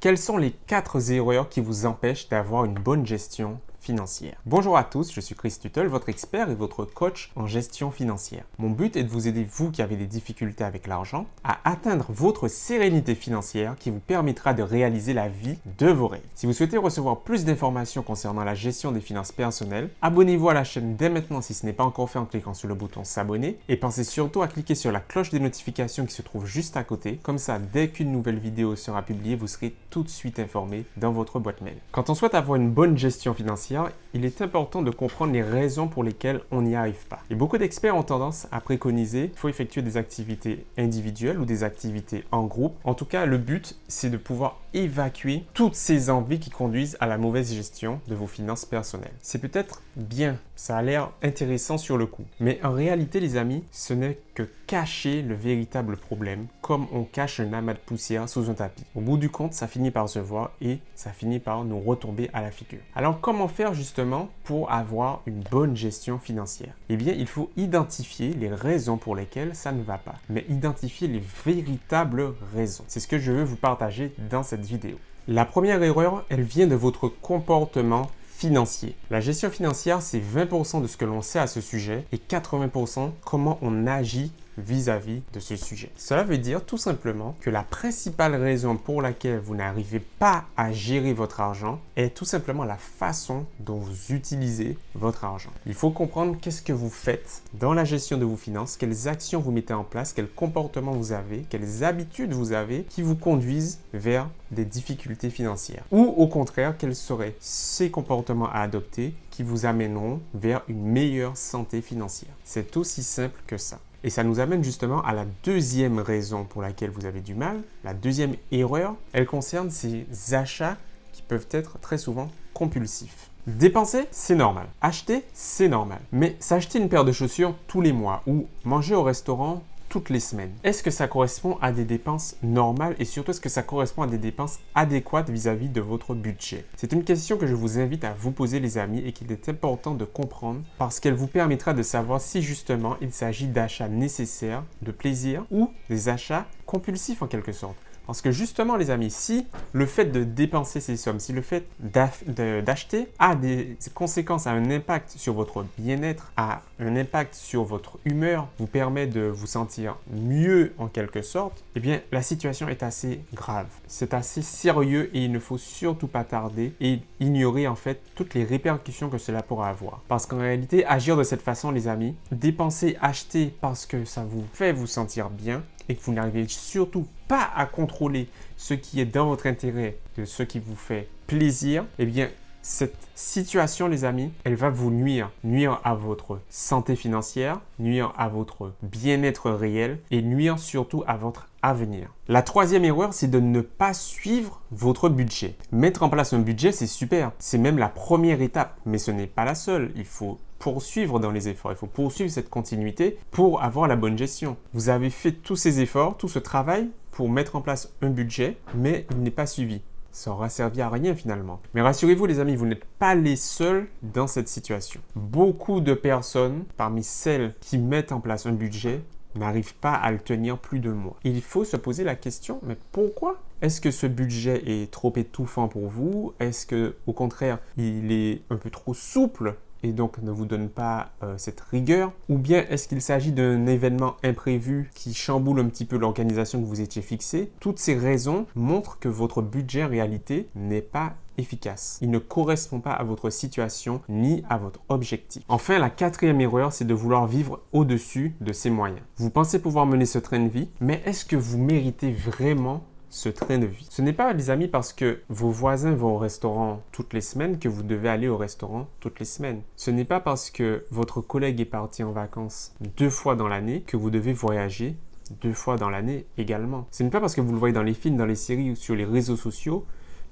Quelles sont les 4 erreurs qui vous empêchent d'avoir une bonne gestion financière? Bonjour à tous, je suis Chris Tuttle, votre expert et votre coach en gestion financière. Mon but est de vous aider, vous qui avez des difficultés avec l'argent, à atteindre votre sérénité financière qui vous permettra de réaliser la vie de vos rêves. Si vous souhaitez recevoir plus d'informations concernant la gestion des finances personnelles, abonnez-vous à la chaîne dès maintenant si ce n'est pas encore fait en cliquant sur le bouton s'abonner et pensez surtout à cliquer sur la cloche des notifications qui se trouve juste à côté. Comme ça, dès qu'une nouvelle vidéo sera publiée, vous serez tout de suite informé dans votre boîte mail. Quand on souhaite avoir une bonne gestion financière, il est important de comprendre les raisons pour lesquelles on n'y arrive pas. Et beaucoup d'experts ont tendance à préconiser qu'il faut effectuer des activités individuelles ou des activités en groupe. En tout cas, le but, c'est de pouvoir évacuer toutes ces envies qui conduisent à la mauvaise gestion de vos finances personnelles. C'est peut-être bien, ça a l'air intéressant sur le coup. Mais en réalité, les amis, ce n'est que cacher le véritable problème, comme on cache un amas de poussière sous un tapis. Au bout du compte, ça finit par se voir et ça finit par nous retomber à la figure. Alors, comment faire justement pour avoir une bonne gestion financière? Eh bien, il faut identifier les raisons pour lesquelles ça ne va pas, mais identifier les véritables raisons. C'est ce que je veux vous partager dans cette vidéo. La première erreur, elle vient de votre comportement financier. La gestion financière, c'est 20% de ce que l'on sait à ce sujet et 80% comment on agit vis-à-vis de ce sujet. Cela veut dire tout simplement que la principale raison pour laquelle vous n'arrivez pas à gérer votre argent est tout simplement la façon dont vous utilisez votre argent. Il faut comprendre qu'est-ce que vous faites dans la gestion de vos finances, quelles actions vous mettez en place, quels comportements vous avez, quelles habitudes vous avez qui vous conduisent vers des difficultés financières. Ou au contraire, quels seraient ces comportements à adopter qui vous amèneront vers une meilleure santé financière. C'est aussi simple que ça. Et ça nous amène justement à la deuxième raison pour laquelle vous avez du mal. La deuxième erreur, elle concerne ces achats qui peuvent être très souvent compulsifs. Dépenser, c'est normal. Acheter, c'est normal. Mais s'acheter une paire de chaussures tous les mois ou manger au restaurant toutes les semaines, est-ce que ça correspond à des dépenses normales et surtout est-ce que ça correspond à des dépenses adéquates vis-à-vis de votre budget? C'est une question que je vous invite à vous poser les amis et qu'il est important de comprendre parce qu'elle vous permettra de savoir si justement il s'agit d'achats nécessaires, de plaisir ou des achats compulsifs en quelque sorte. Parce que justement, les amis, si le fait de dépenser ces sommes, si le fait d'acheter a des conséquences, a un impact sur votre bien-être, a un impact sur votre humeur, vous permet de vous sentir mieux en quelque sorte, eh bien, la situation est assez grave. C'est assez sérieux et il ne faut surtout pas tarder et ignorer en fait toutes les répercussions que cela pourra avoir. Parce qu'en réalité, agir de cette façon, les amis, dépenser, acheter parce que ça vous fait vous sentir bien, et que vous n'arrivez surtout pas à contrôler ce qui est dans votre intérêt, de ce qui vous fait plaisir, eh bien, cette situation, les amis, elle va vous nuire. Nuire à votre santé financière, nuire à votre bien-être réel et nuire surtout à votre avenir. La troisième erreur, c'est de ne pas suivre votre budget. Mettre en place un budget, c'est super. C'est même la première étape, mais ce n'est pas la seule. Il faut poursuivre dans les efforts. Il faut poursuivre cette continuité pour avoir la bonne gestion. Vous avez fait tous ces efforts, tout ce travail pour mettre en place un budget, mais il n'est pas suivi. Ça n'aura servi à rien finalement. Mais rassurez-vous les amis, vous n'êtes pas les seuls dans cette situation. Beaucoup de personnes, parmi celles qui mettent en place un budget, n'arrivent pas à le tenir plus de mois. Il faut se poser la question, mais pourquoi? Est-ce que ce budget est trop étouffant pour vous? Est-ce que, au contraire, il est un peu trop souple et donc ne vous donne pas cette rigueur? Ou bien est-ce qu'il s'agit d'un événement imprévu qui chamboule un petit peu l'organisation que vous étiez fixée? Toutes ces raisons montrent que votre budget en réalité n'est pas efficace. Il ne correspond pas à votre situation ni à votre objectif. Enfin, la quatrième erreur, c'est de vouloir vivre au-dessus de ses moyens. Vous pensez pouvoir mener ce train de vie, mais est-ce que vous méritez vraiment ce train de vie? Ce n'est pas, les amis, parce que vos voisins vont au restaurant toutes les semaines que vous devez aller au restaurant toutes les semaines. Ce n'est pas parce que votre collègue est parti en vacances 2 fois dans l'année que vous devez voyager 2 fois dans l'année également. Ce n'est pas parce que vous le voyez dans les films, dans les séries ou sur les réseaux sociaux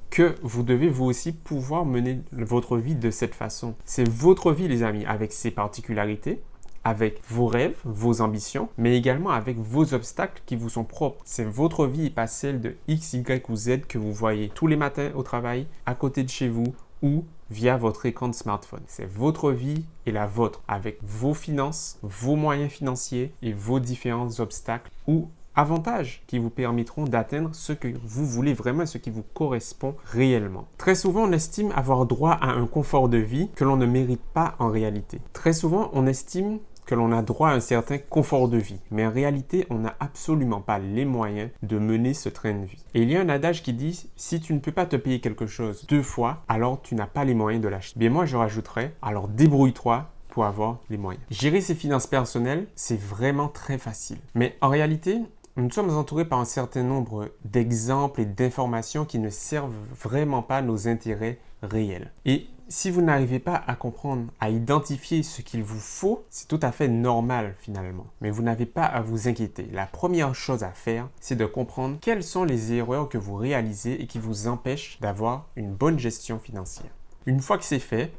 que vous devez vous aussi pouvoir mener votre vie de cette façon. C'est votre vie, les amis, avec ses particularités, avec vos rêves, vos ambitions, mais également avec vos obstacles qui vous sont propres. C'est votre vie et pas celle de X, Y ou Z que vous voyez tous les matins au travail, à côté de chez vous ou via votre écran de smartphone. C'est votre vie et la vôtre avec vos finances, vos moyens financiers et vos différents obstacles ou avantages qui vous permettront d'atteindre ce que vous voulez vraiment, ce qui vous correspond réellement. Très souvent, on estime avoir droit à un confort de vie que l'on ne mérite pas en réalité. Très souvent, on estime que l'on a droit à un certain confort de vie, mais en réalité, on n'a absolument pas les moyens de mener ce train de vie. Et il y a un adage qui dit, si tu ne peux pas te payer quelque chose 2 fois, alors tu n'as pas les moyens de l'acheter. Bien moi, je rajouterais, alors débrouille-toi pour avoir les moyens. Gérer ses finances personnelles, c'est vraiment très facile. Mais en réalité, nous sommes entourés par un certain nombre d'exemples et d'informations qui ne servent vraiment pas nos intérêts réels. Et si vous n'arrivez pas à comprendre, à identifier ce qu'il vous faut, c'est tout à fait normal finalement. Mais vous n'avez pas à vous inquiéter. La première chose à faire, c'est de comprendre quelles sont les erreurs que vous réalisez et qui vous empêchent d'avoir une bonne gestion financière. Une fois que c'est fait,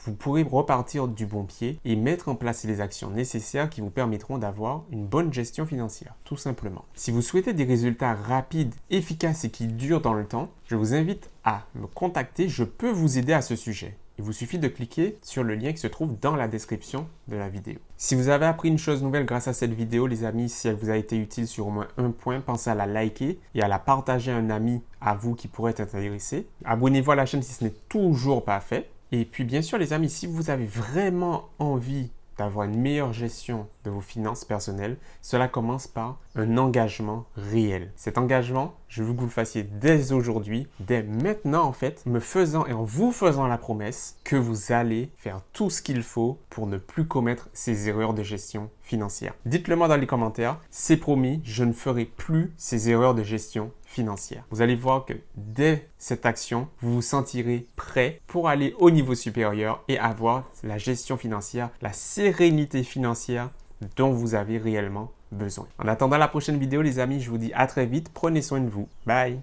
vous pourrez repartir du bon pied et mettre en place les actions nécessaires qui vous permettront d'avoir une bonne gestion financière, tout simplement. Si vous souhaitez des résultats rapides, efficaces et qui durent dans le temps, je vous invite à me contacter, je peux vous aider à ce sujet. Il vous suffit de cliquer sur le lien qui se trouve dans la description de la vidéo. Si vous avez appris une chose nouvelle grâce à cette vidéo, les amis, si elle vous a été utile sur au moins un point, pensez à la liker et à la partager à un ami à vous qui pourrait être intéressé. Abonnez-vous à la chaîne si ce n'est toujours pas fait. Et puis bien sûr les amis, si vous avez vraiment envie d'avoir une meilleure gestion de vos finances personnelles, cela commence par un engagement réel. Cet engagement, je veux que vous le fassiez dès aujourd'hui, dès maintenant en fait, me faisant et en vous faisant la promesse que vous allez faire tout ce qu'il faut pour ne plus commettre ces erreurs de gestion financière. Dites-le moi dans les commentaires, c'est promis, je ne ferai plus ces erreurs de gestion financière. Vous allez voir que dès cette action, vous vous sentirez prêt pour aller au niveau supérieur et avoir la gestion financière, la sérénité financière dont vous avez réellement besoin. En attendant la prochaine vidéo, les amis, je vous dis à très vite. Prenez soin de vous. Bye!